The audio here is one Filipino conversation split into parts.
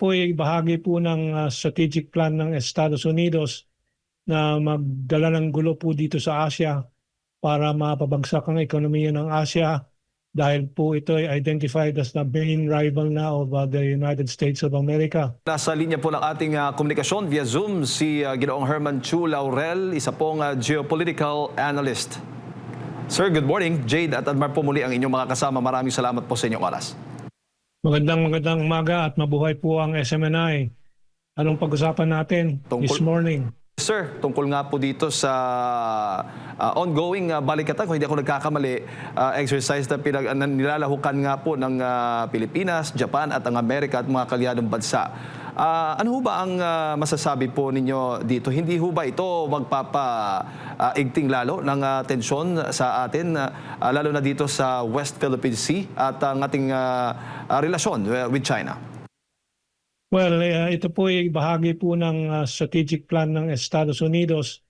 po ay bahagi po ng strategic plan ng Estados Unidos na magdala ng gulo po dito sa Asia para mapabagsak ang ekonomiya ng Asia dahil po ito ay identified as the main rival na of the United States of America. Nasa linya po ng ating komunikasyon via Zoom si Ginoong Herman Chu Laurel, isa pong geopolitical analyst. Sir, good morning. Jade at Admar po muli ang inyong mga kasama. Maraming salamat po sa inyong oras. Magandang umaga at mabuhay po ang SMNI. Anong pag-usapan natin this morning? Sir, tungkol nga po dito sa ongoing balikatan, kung hindi ako nagkakamali, exercise na nilalahukan nga po ng Pilipinas, Japan at ang Amerika at mga kalyadong bansa. Ano ho ba ang masasabi po ninyo dito? Hindi ho ba ito magpapaigting lalo ng tensyon sa atin, lalo na dito sa West Philippine Sea at ang ating relasyon with China? Well, ito po ay bahagi po ng strategic plan ng Estados Unidos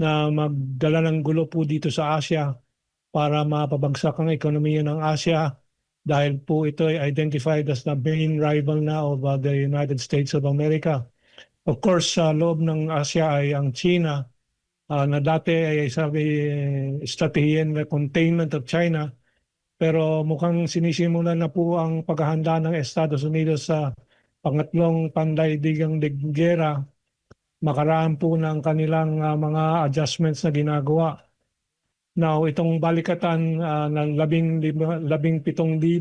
na magdala ng gulo po dito sa Asia para mapabagsak ang ekonomiya ng Asia dahil po ito ay identified as the main rival na of the United States of America. Of course, sa loob ng Asia ay ang China na dati ay strategy and containment of China, pero mukhang sinisimulan na po ang paghahanda ng Estados Unidos sa pangatlong pandaigdigang gera, makaraan po ng kanilang mga adjustments na ginagawa. Now, itong balikatan ng 17,000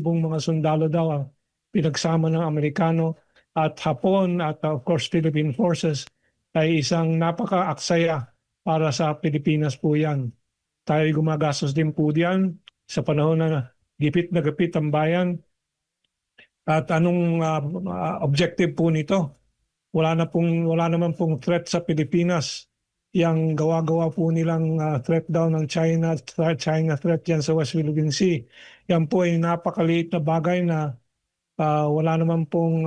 mga sundalo daw pinagsama ng Amerikano at Hapon at of course Philippine Forces ay isang napaka-aksaya para sa Pilipinas po yan. Tayo gumagastos din po diyan sa panahon na gipit ang bayan. At anong objective po nito? Wala naman pong threat sa Pilipinas. Yang gawa-gawa po nilang threat daw ng China threat yan sa West Philippine Sea. Yan po ay napakaliit na bagay na wala naman pong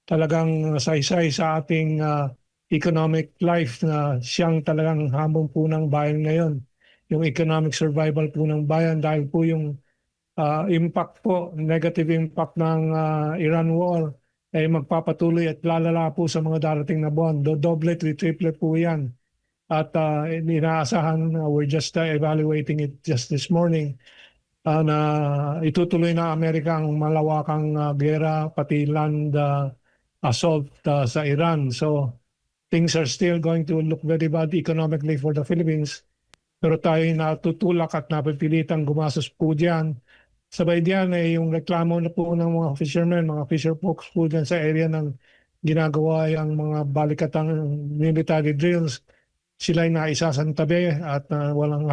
talagang saysay sa ating economic life na siyang talagang hamon po ng bayan ngayon. Yung economic survival po ng bayan dahil po yung impact po, negative impact ng Iran war ay magpapatuloy at lalala po sa mga darating na buwan. Doble, triple po yan. At inaasahan, we're just evaluating it just this morning, na itutuloy na Amerika ang malawakang gera, pati land assault sa Iran. So things are still going to look very bad economically for the Philippines. Pero tayo natutulak at napipilitang gumastos po diyan. Sabay diyan ay yung reklamo na po ng mga fishermen, mga fisher folks po dyan sa area ng ginagawa yung mga balikatang military drills. Sila ay naisasantabi at walang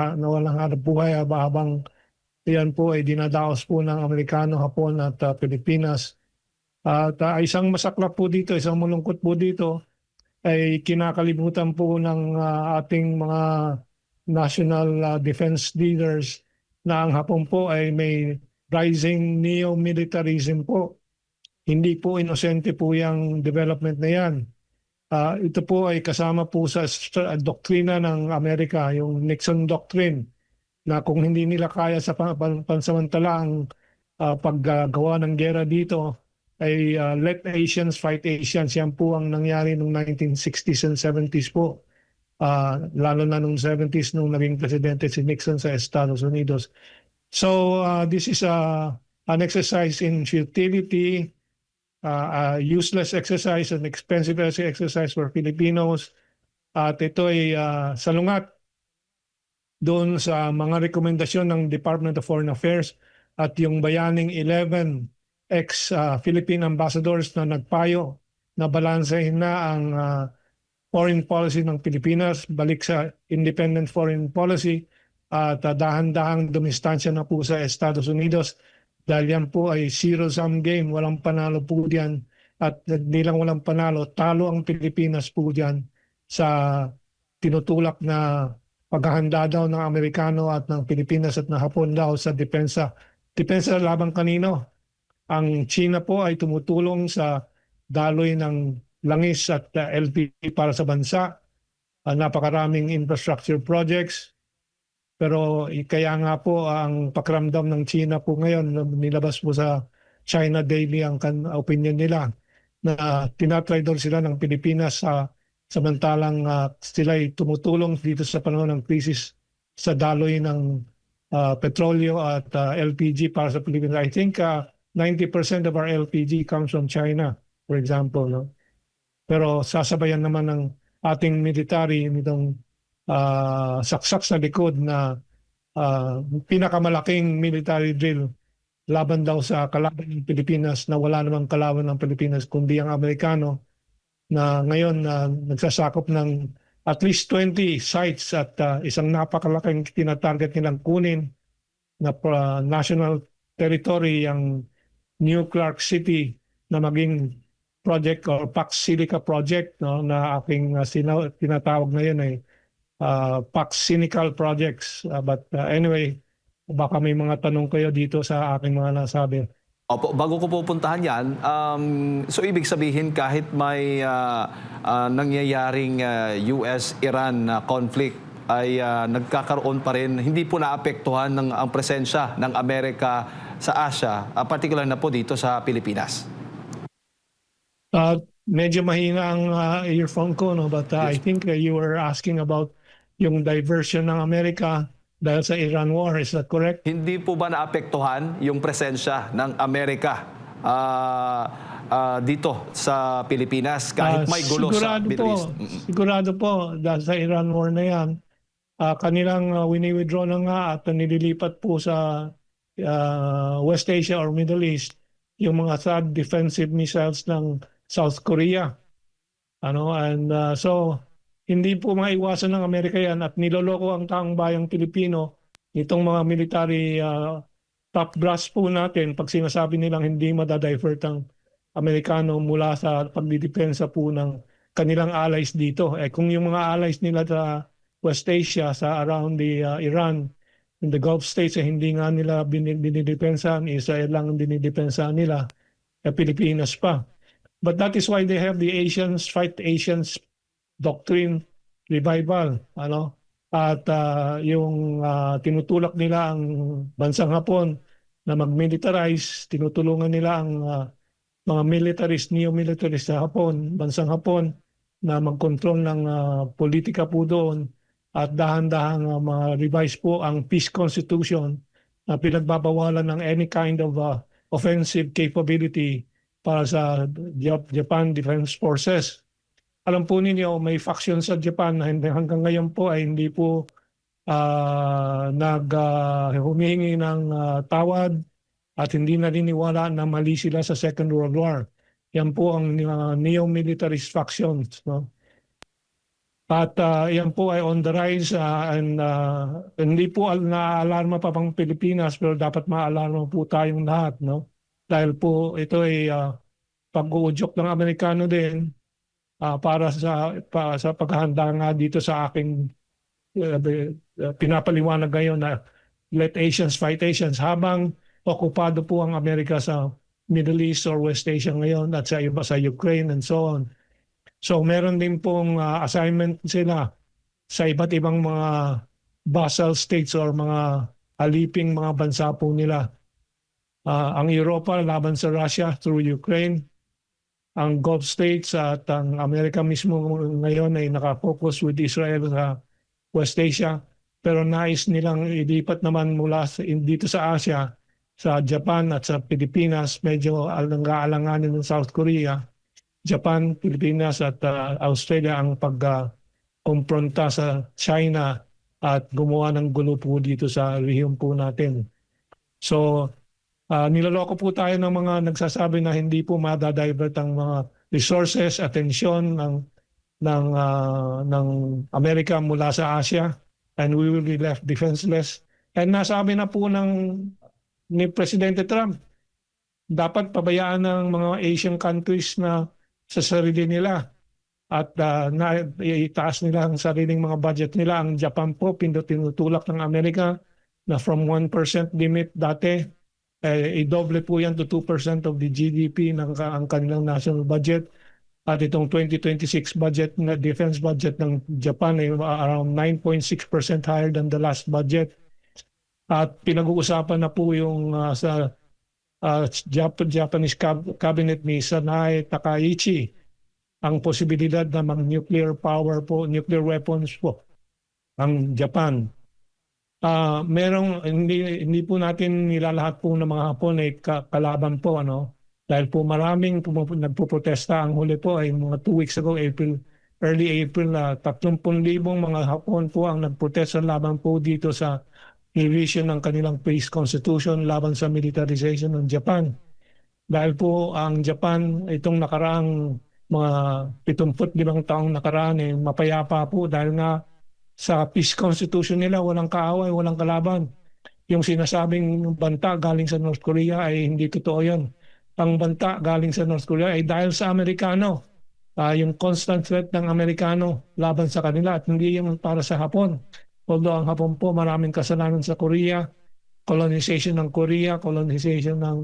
hanap buhay habang yan po ay dinadaos po ng Amerikano, Hapon at Pilipinas. At isang masaklap po dito, isang malungkot po dito ay kinakalimutan po ng ating mga national defense leaders na ang Hapon po ay may rising neo-militarism po. Hindi po inosente po yung development na yan. Ito po ay kasama po sa doktrina ng Amerika, yung Nixon Doctrine, na kung hindi nila kaya sa pansamantala ang paggawa ng gera dito, ay let Asians fight Asians. Yan po ang nangyari noong 1960s and 70s po. Lalo na noong 70s nung naging presidente si Nixon sa Estados Unidos. So this is an exercise in futility, useless exercise, an expensive exercise for Filipinos. At ito ay salungat doon sa mga rekomendasyon ng Department of Foreign Affairs at yung bayaning 11 ex-Philippine ambassadors na nagpayo na balansehin na ang foreign policy ng Pilipinas, balik sa independent foreign policy at dahan-dahang dumistansya na po sa Estados Unidos dahil yan po ay zero-sum game, walang panalo po diyan at hindi lang walang panalo, talo ang Pilipinas po diyan sa tinutulak na paghahanda daw ng Amerikano at ng Pilipinas at ng Hapon daw sa depensa. Depensa laban kanino? Ang China po ay tumutulong sa daloy ng langis at LPG para sa bansa, napakaraming infrastructure projects. Pero kaya nga po ang pakiramdam ng China po ngayon, nilabas po sa China Daily ang opinion nila. na tinatraidor sila ng Pilipinas samantalang sila'y tumutulong dito sa panahon ng krisis sa daloy ng petrolyo at LPG para sa Pilipinas. I think 90% of our LPG comes from China, for example. No? Pero sasabayan naman ng ating military nitong saksak sa likod na pinakamalaking military drill laban daw sa kalaban ng Pilipinas na wala namang kalaban ng Pilipinas kundi ang Amerikano na ngayon nagsasakop ng at least 20 sites at isang napakalaking tinatarget nilang kunin na national territory ang New Clark City na maging project or Pax Silica project, no, na aking tinatawag ngayon ay Pax Cynical projects. But anyway, baka may mga tanong kayo dito sa aking mga nasabi. Opo, bago ko pupuntahan yan, so ibig sabihin kahit may nangyayaring US-Iran conflict ay nagkakaroon pa rin, hindi po naapektuhan ng ang presensya ng Amerika sa Asia, particular na po dito sa Pilipinas. Medyo mahina ang earphone ko, no? But I think you were asking about yung diversion ng Amerika dahil sa Iran war. Is that correct? Hindi po ba naapektuhan yung presensya ng Amerika dito sa Pilipinas kahit may gulo sa Middle East? Sigurado po dahil sa Iran war na yan, kanilang wini-withdraw na nga at nililipat po sa West Asia or Middle East yung mga THAAD defensive missiles ng South Korea. So hindi po maiwasan ng Amerika yan at niloloko ang taong bayang Pilipino itong mga military top brass po natin pag sinasabi nilang hindi madadivert ang Amerikano mula sa pagdidepensa po ng kanilang allies dito. Kung yung mga allies nila sa West Asia, sa around the Iran, in the Gulf States, hindi nga nila dinidepensahan, Israel lang ang dinidepensahan nila, Pilipinas pa. But that is why they have the Asians Fight Asians doctrine revival, at yung tinutulak nila ang bansang Hapon na mag-militarize, tinutulungan nila ang mga militarist, neo-militarist sa Hapon, bansang Hapon na mag-control ng politika po doon at dahan-dahang ma-revise po ang peace constitution na pinagbabawalan ng any kind of offensive capability para sa Japan Defense Forces. Alam po ninyo, may faction sa Japan na hanggang ngayon po ay hindi po humihingi ng tawad at hindi naniniwala na mali sila sa Second World War. Yan po ang neo-militarist factions. No? At yan po ay on the rise and hindi po na-alarma pa pang Pilipinas pero dapat ma-alarma po tayong lahat. No? Dahil po ito ay pag-uudyok ng Amerikano din para sa paghahanda nga dito sa aking pinapaliwanag ngayon na let Asians fight Asians habang okupado po ang Amerika sa Middle East or West Asia ngayon at sa iba sa Ukraine and so on. So meron din pong assignment sila sa iba't ibang mga vassal states or mga aliping mga bansa po nila. Ang Europa laban sa Russia through Ukraine, ang Gulf states at ang Amerika mismo ngayon ay nakafocus with Israel sa West Asia. Pero nais nilang ilipat naman mula dito sa Asia, sa Japan at sa Pilipinas. Medyo nag-aalanganin ng South Korea, Japan, Pilipinas at Australia ang pagkumpronta sa China at gumawa ng gulo po dito sa rehiyon po natin. So, niloloko po tayo ng mga nagsasabi na hindi po madadivert ang mga resources, atensyon ng Amerika mula sa Asia and we will be left defenseless. And nasabi na po ni Presidente Trump, dapat pabayaan ng mga Asian countries na sa sarili nila at itaas nila ang sariling mga budget nila. Ang Japan po, tinutulak ng Amerika na from 1% limit dati, i-doble po yan to 2% of the GDP ng ang kanilang national budget. At itong 2026 budget na defense budget ng Japan ay around 9.6% higher than the last budget. At pinag-uusapan na po yung sa Japanese cabinet ni Sanae Takaichi ang posibilidad na mag-nuclear power po, nuclear weapons po ang Japan. Hindi po natin nilalahat po ng mga Hapon ay kalaban po, ano, dahil po maraming nagpoprotesta. Ang huli po ay mga 2 weeks ago, early April, 30,000 mga Hapon po ang nagprotesta laban po dito sa revision ng kanilang peace constitution laban sa militarization ng Japan. Dahil po ang Japan itong nakaraang mga 75 taong nakaraan mapayapa po dahil nga sa peace constitution nila walang kaaway, walang kalaban. Yung sinasabing banta galing sa North Korea ay hindi totoo yun. Ang banta galing sa North Korea ay dahil sa Amerikano. Yung constant threat ng Amerikano laban sa kanila at hindi yung para sa Hapon. Although ang Hapon po maraming kasalanan sa Korea, colonization ng Korea, colonization ng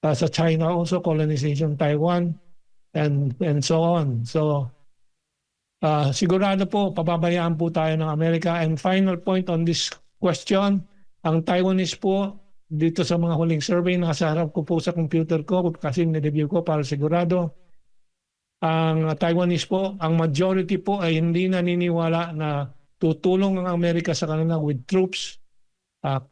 sa China also, colonization Taiwan, and so on. So sigurado po pababayaan po tayo ng Amerika. And final point on this question, ang Taiwanese po dito sa mga huling survey, nasa harap ko po sa computer ko kasi nireview ko para sigurado. Ang Taiwanese po, ang majority po ay hindi naniniwala na tutulong ang Amerika sa kanila with troops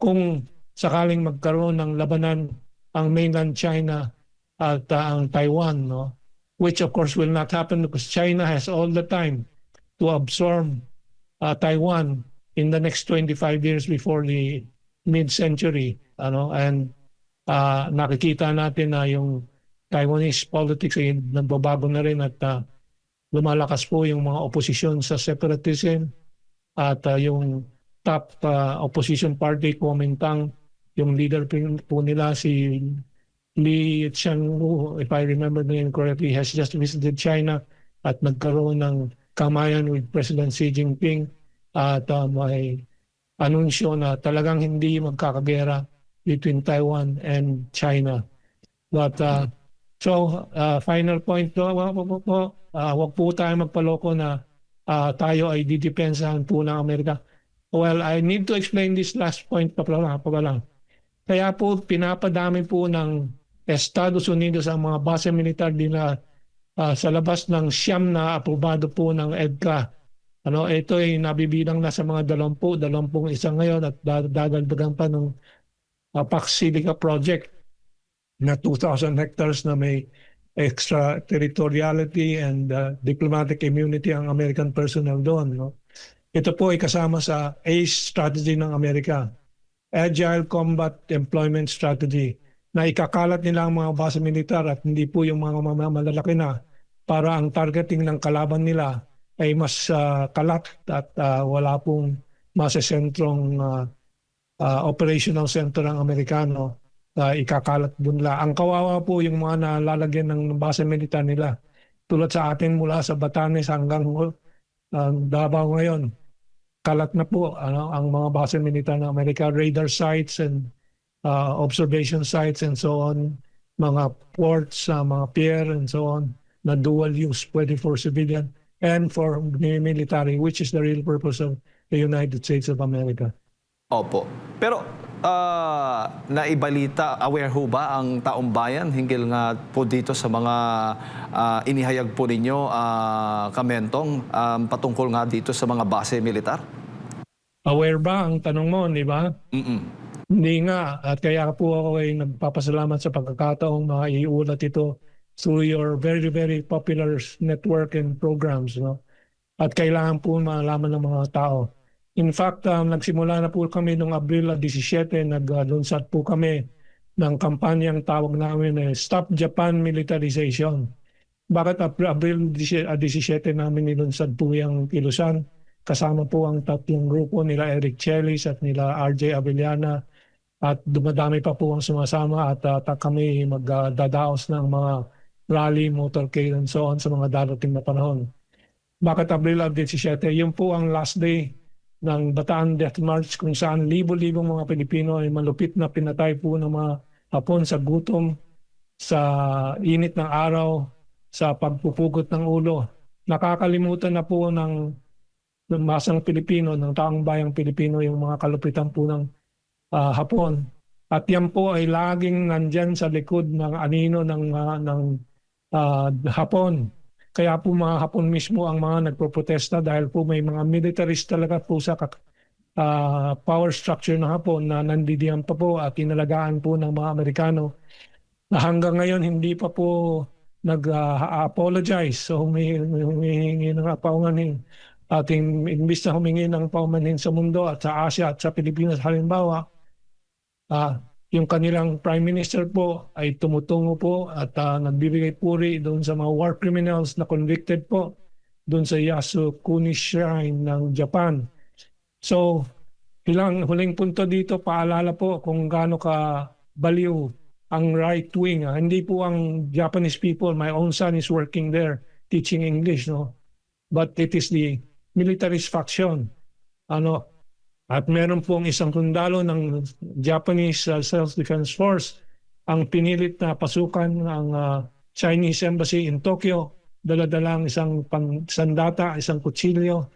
kung sakaling magkaroon ng labanan ang mainland China at ang Taiwan, no? Which of course will not happen because China has all the time to absorb Taiwan in the next 25 years before the mid-century. And nakikita natin na yung Taiwanese politics ay nagbabago na rin at lumalakas po yung mga oposisyon sa separatism at yung top opposition party, Kuomintang, yung leader po nila si Li Qianghu, if I remember the name correctly, has just visited China at nagkaroon ng kamayan with President Xi Jinping at may anunsyo na talagang hindi magkakagera between Taiwan and China. But final point po, wag po tayo magpaloko na tayo ay didepensahan po ng Amerika. Well, I need to explain this last point pa lang. Kaya po pinapadami po ng Estados Unidos ang mga base militar nila sa labas ng siyam na aprobado po ng EDCA. Ito ay nabibilang na sa mga 21 ngayon at dadagdagan pa ng Pax Silica project na 2,000 hectares na may extra territoriality and diplomatic immunity ang American personnel doon. No? Ito po ay kasama sa ACE strategy ng Amerika, Agile Combat Employment Strategy, na ikakalat nila ang mga base militar at hindi po yung mga malalaki na para ang targeting ng kalaban nila ay mas kalat at wala pong masesentrong operational center ng Amerikano. Ikakalat doon nila. Ang kawawa po yung mga nalalagyan ng base militar nila. Tulad sa atin mula sa Batanes hanggang Davao ngayon. Kalat na po ang mga base militar ng Amerika, radar sites and observation sites and so on, mga ports, mga pier and so on, na dual use, pwede for civilian and for military, which is the real purpose of the United States of America. Opo. Pero naibalita, aware ho ba ang taong bayan hinggil nga po dito sa mga inihayag po ninyo, Kamentong, patungkol nga dito sa mga base militar? Aware ba ang tanong mo, di ba? Hindi nga. At kaya po ako ay nagpapasalamat sa pagkakataong maiulat ito through your very, very popular network and programs. No? At kailangan po malaman ng mga tao. In fact, nagsimula na po kami noong Abril 17, naglunsad po kami ng kampanyang tawag namin Stop Japan Militarization. Bakit Abril 17 namin nilunsad po yung kilusan? Kasama po ang tatlong grupo nila Eric Chelis at nila RJ Abellana at dumadami pa po ang sumasama at kami magdadaos ng mga rally, motorcade and so on sa mga darating na panahon. Bakit Abril 17? Yun po ang last day ng Bataan Death March kung saan libo-libong mga Pilipino ay malupit na pinatay po ng mga Hapon sa gutom, sa init ng araw, sa pagpupugot ng ulo. Nakakalimutan na po ng masang Pilipino, ng taong bayang Pilipino, yung mga kalupitan po ng Hapon At yan po ay laging nandyan sa likod ng anino ng Hapon. Kaya po mga Hapon mismo ang mga nagpoprotesta dahil po may mga militarist talaga po sa power structure ng Hapon na nandidiyan pa po at inalagaan po ng mga Amerikano na hanggang ngayon hindi pa po nag-apologize. So humihingi ng paumanhin ating imbis na humingi ng paumanhin sa mundo at sa Asia at sa Pilipinas halimbawa, yung kanilang Prime Minister po ay tumutungo po at nagbibigay puri doon sa mga war criminals na convicted po doon sa Yasukuni Shrine ng Japan. So, huling punto dito, paalala po kung gaano ka baliw ang right wing. Hindi po ang Japanese people, my own son is working there teaching English, no? But it is the militarist faction. At meron pong isang sundalo ng Japanese Self-Defense Force ang pinilit na pasukan ng Chinese Embassy in Tokyo, dala-dalang isang sandata, isang kutsilyo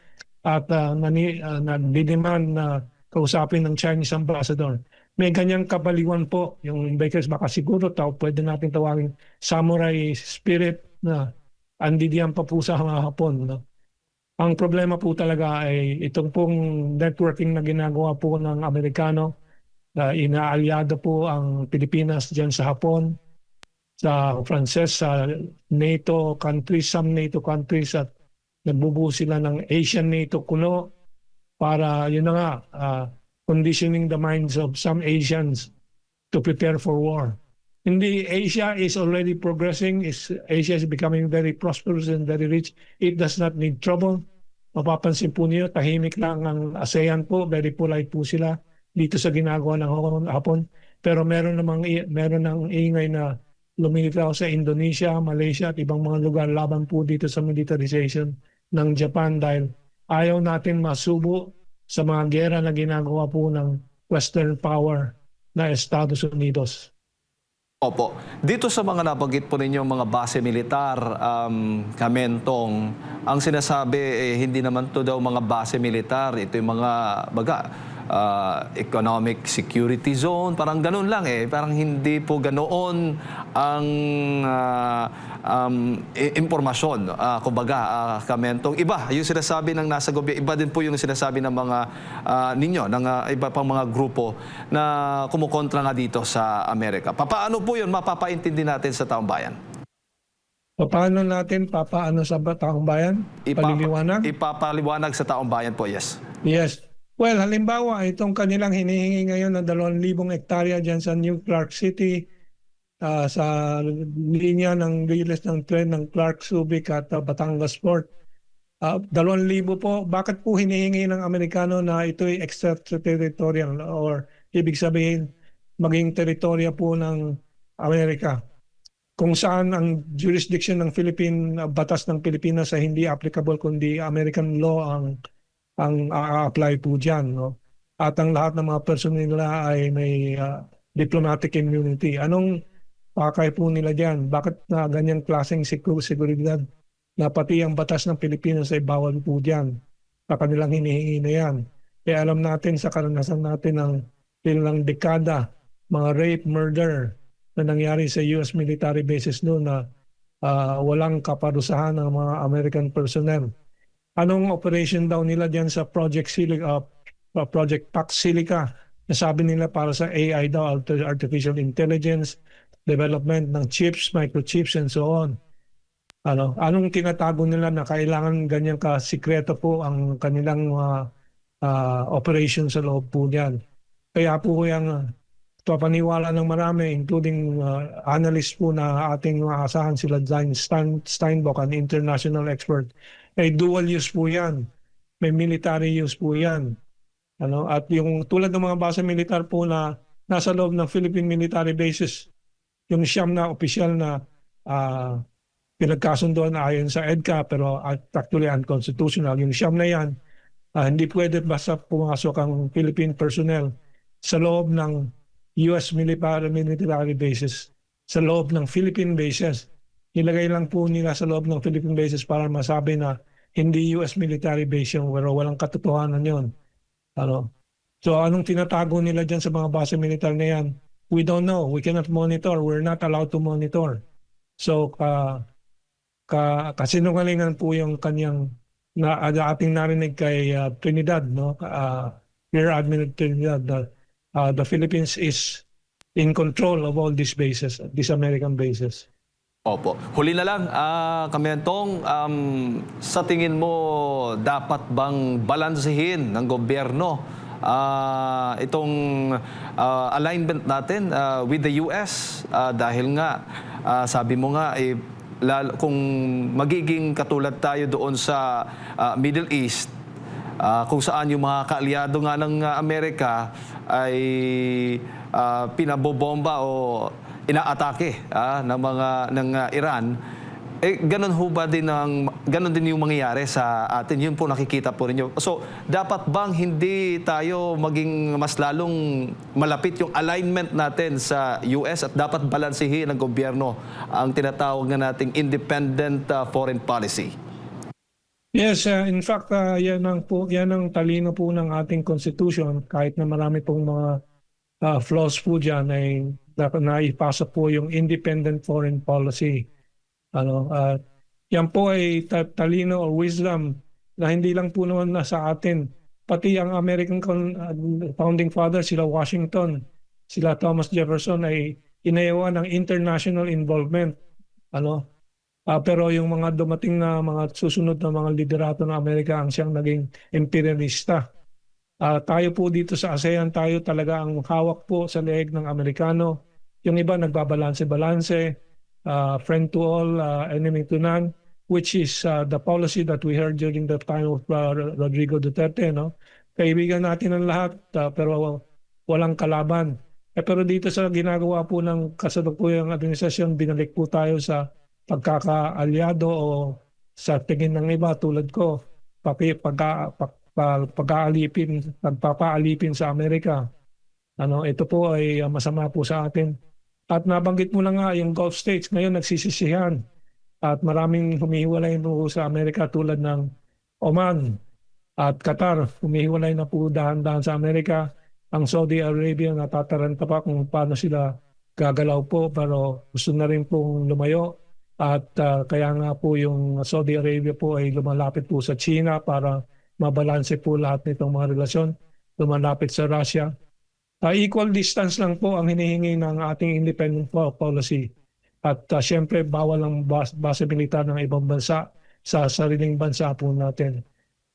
at nagdidemand na kausapin ng Chinese Ambassador. May ganyang kabaliwan po yung bakers, baka siguro pwede natin tawagin samurai spirit na andidiyan pa po sa mga Hapon. No? Ang problema po talaga ay itong pong networking na ginagawa po ng Amerikano na inaalyado po ang Pilipinas dyan sa Hapon, sa Frances, sa NATO countries, some NATO countries at nagbubuo sila ng Asian NATO kuno para yun na nga, conditioning the minds of some Asians to prepare for war. Hindi, Asia is already progressing. Asia is becoming very prosperous and very rich. It does not need trouble. Mapapansin po niyo, tahimik lang ang ASEAN po. Very polite po sila dito sa ginagawa ng Hapon. Pero meron ng ingay na lumilitaw sa Indonesia, Malaysia at ibang mga lugar laban po dito sa militarization ng Japan dahil ayaw natin masubo sa mga gera na ginagawa po ng Western power na Estados Unidos. Opo. Dito sa mga nabanggit po ninyo mga base militar, Kamentong, ang sinasabi hindi naman to daw mga base militar, ito yung mga economic security zone, parang ganun lang parang hindi po ganoon ang impormasyon. Kumbaga, Kamentong, iba yung sinasabi ng nasa gobyerno, iba din po yung sinasabi ng mga ninyo, ng iba pang mga grupo na kumukontra nga dito sa Amerika. Paano po yun mapapaintindi natin sa taong bayan? Paano natin papaano sa taong bayan? Paliliwanag? Ipapaliwanag sa taong bayan po, yes. Yes. Well, halimbawa, itong kanilang hinihingi ngayon na 2,000 hektarya dyan sa New Clark City, sa linya ng riles ng tren ng Clark, Subic at Batangas Port. 2,000 po, bakit po hinihingi ng Amerikano na ito'y extraterritorial or ibig sabihin maging teritorya po ng Amerika? Kung saan ang jurisdiction ng batas ng Pilipinas ay hindi applicable kundi American law ang a-apply po dyan. No? At ang lahat ng mga personnel nila ay may diplomatic immunity. Anong pakay po nila dyan? Bakit na ganyang klaseng seguridad na pati ang batas ng Pilipinas ay bawal po dyan? Sa kanilang hinihingi na yan. Kaya alam natin sa karanasan natin ng ilang dekada, mga rape, murder na nangyari sa US military bases noon na walang kaparusahan ng mga American personnel. Anong operation daw nila diyan sa Project Pax Silica? Nasabi nila para sa AI daw, artificial intelligence, development ng chips, microchips, and so on. Anong tinatago nila na kailangan ganyan ka-sikreto po ang kanilang operation sa loob po niyan? Kaya po yung papaniwala ng marami, including analysts po na ating maasahan sila Steinbock, an international expert, ay dual use po yan. May military use po yan. At yung tulad ng mga base militar po na nasa loob ng Philippine military bases, yung siyam na opisyal na pinagkasundoan ayon sa EDCA pero actually unconstitutional, yung siyam na yan, hindi pwede basta pumasok ang Philippine personnel sa loob ng US military bases, sa loob ng Philippine bases. Ilagay lang po nila sa loob ng Philippine bases para masabi na hindi US military base yung pero walang katotohanan yun. So anong tinatago nila dyan sa mga base militar na yan? we don't know. We cannot monitor. We're not allowed to monitor. So kasinungalingan po yung kanyang ating narinig kay Trinidad, no? Rear Admiral Trinidad, the Philippines is in control of all these bases, these American bases. Opo. Huli na lang, Kamentong, sa tingin mo, dapat bang balansehin ng gobyerno itong alignment natin with the US? Dahil nga, sabi mo nga, kung magiging katulad tayo doon sa Middle East, kung saan yung mga kaalyado nga ng Amerika ay pinabobomba o inaatake ng Iran, ganun ho ba din ganun din yung mangyayari sa atin? Yun po nakikita po ninyo. So, dapat bang hindi tayo maging mas lalong malapit yung alignment natin sa US at dapat balansehin ng gobyerno ang tinatawag na nating independent foreign policy? Yes, in fact, yan ang talino po ng ating constitution, kahit na marami pong mga flaws po dyan ay naipasa po yung independent foreign policy. Yan po ay talino or wisdom na hindi lang po naman nasa atin. Pati ang American founding fathers, sila Washington, sila Thomas Jefferson ay inayawan ng international involvement. Pero yung mga dumating na mga susunod na mga liderato ng Amerika ang siyang naging imperialista. Tayo po dito sa ASEAN, tayo talaga ang hawak po sa leeg ng Amerikano. Yung iba nagbabalanse-balanse, friend to all, enemy to none, which is the policy that we heard during the time of Rodrigo Duterte. No? Kaibigan natin ang lahat, pero walang kalaban. Pero dito sa ginagawa po ng kasalukuyang administrasyon, binalik po tayo sa pagkakaalyado o sa tingin ng iba tulad ko, pagpapaalipin sa Amerika. Ito po ay masama po sa atin. At nabanggit mo na nga yung Gulf States, ngayon nagsisisihan. At maraming humihiwalay po sa Amerika tulad ng Oman at Qatar. Humihiwalay na po dahan-dahan sa Amerika. Ang Saudi Arabia natataranta pa kung paano sila gagalaw po, pero gusto na rin pong lumayo. At kaya nga po yung Saudi Arabia po ay lumalapit po sa China para mabalanse po lahat nitong mga relasyon. Lumalapit sa Russia. Equal distance lang po ang hinihingi ng ating independent policy. At siyempre bawal ang base militar ng ibang bansa sa sariling bansa po natin.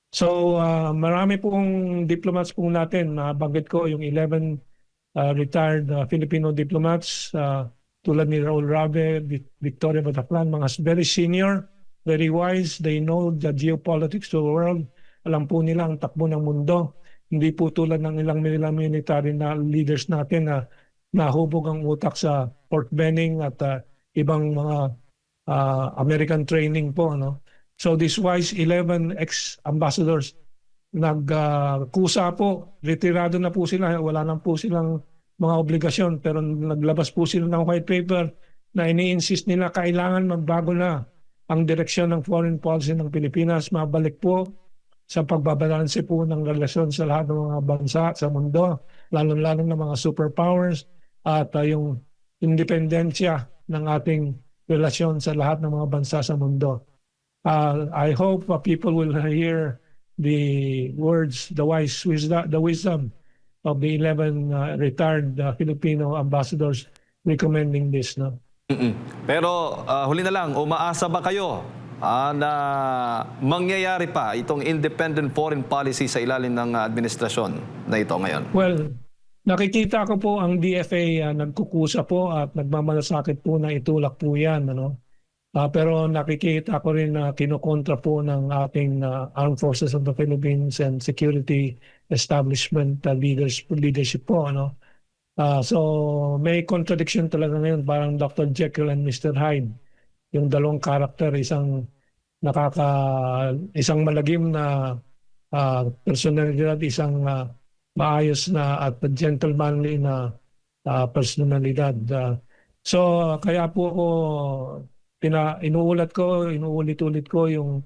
So marami pong diplomats po natin. Nabanggit ko yung 11 retired Filipino diplomats tulad ni Raul Rabe, Victoria Bataclan, mga very senior, very wise. They know the geopolitics of the world. Alam po nila ang takbo ng mundo. Hindi po tulad ng ilang military na leaders natin na nahubog ang utak sa Fort Benning at ibang mga American training po. So these wise 11 ex-ambassadors nagkusa po, retirado na po sila, wala na po silang mga obligasyon, pero naglabas po sila ng white paper na ini-insist nila kailangan magbago na ang direksyon ng foreign policy ng Pilipinas, mabalik po sa pagbabalanse po ng relasyon sa lahat ng mga bansa sa mundo, lalo-lalo ng mga superpowers at yung independensya ng ating relasyon sa lahat ng mga bansa sa mundo. I hope people will hear the words, the wisdom of the 11 retired Filipino ambassadors recommending this. No? Pero huli na lang, umaasa ba kayo na mangyayari pa itong independent foreign policy sa ilalim ng administrasyon na ito ngayon? Well, nakikita ko po ang DFA nagkukusa po at nagmamalasakit po na itulak po yan. Pero nakikita ko rin na kinukontra po ng ating Armed Forces of the Philippines and Security Establishment leadership po. So may contradiction talaga ngayon, parang Dr. Jekyll and Mr. Hyde. Yung dalawang karakter, isang malagim na personalidad, isang maayos na at gentlemanly na personalidad. So kaya po ako inuulit-ulit ko yung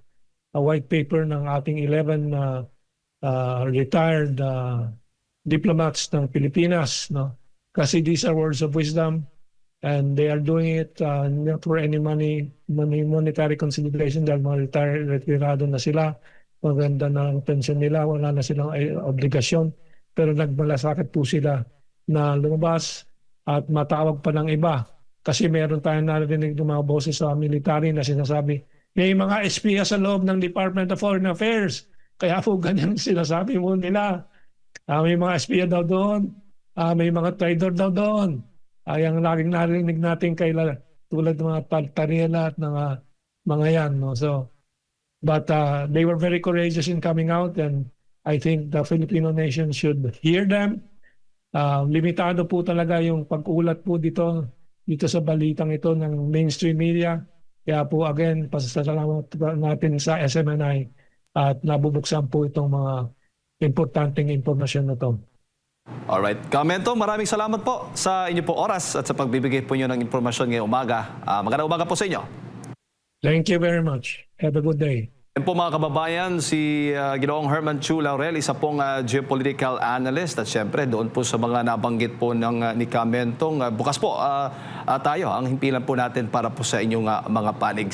white paper ng ating 11 retired diplomats ng Pilipinas. Kasi these are words of wisdom and they are doing it not for any monetary consideration dahil retirado na sila, maganda na ang pension nila, wala na silang obligasyon. Pero nagmalasakit po sila na lumabas at matawag pa ng iba. Kasi meron tayong narinig ng mga boses sa military na sinasabi, may mga espiya sa loob ng Department of Foreign Affairs. Kaya po ganyan sinasabi mo nila. May mga espiya daw doon. May mga traitor daw doon. Ang laging narinig natin tulad ng mga Tariela at mga yan. No? But they were very courageous in coming out and I think the Filipino nation should hear them. Limitado po talaga yung pag-ulat po dito sa balitang ito ng mainstream media. Kaya po again, pasasalamat natin sa SMNI at nabubuksan po itong mga importanteng impormasyon na ito. Alright. Kamento, maraming salamat po sa inyo po oras at sa pagbibigay po nyo ng impormasyon ngayong umaga. Magandang umaga po sa inyo. Thank you very much. Have a good day. Yan po mga kababayan, si Ginoong Herman Chu Laurel, isa pong geopolitical analyst at syempre doon po sa mga nabanggit po ni Kamentong. Bukas po tayo, ang himpilan po natin para po sa inyong mga panig.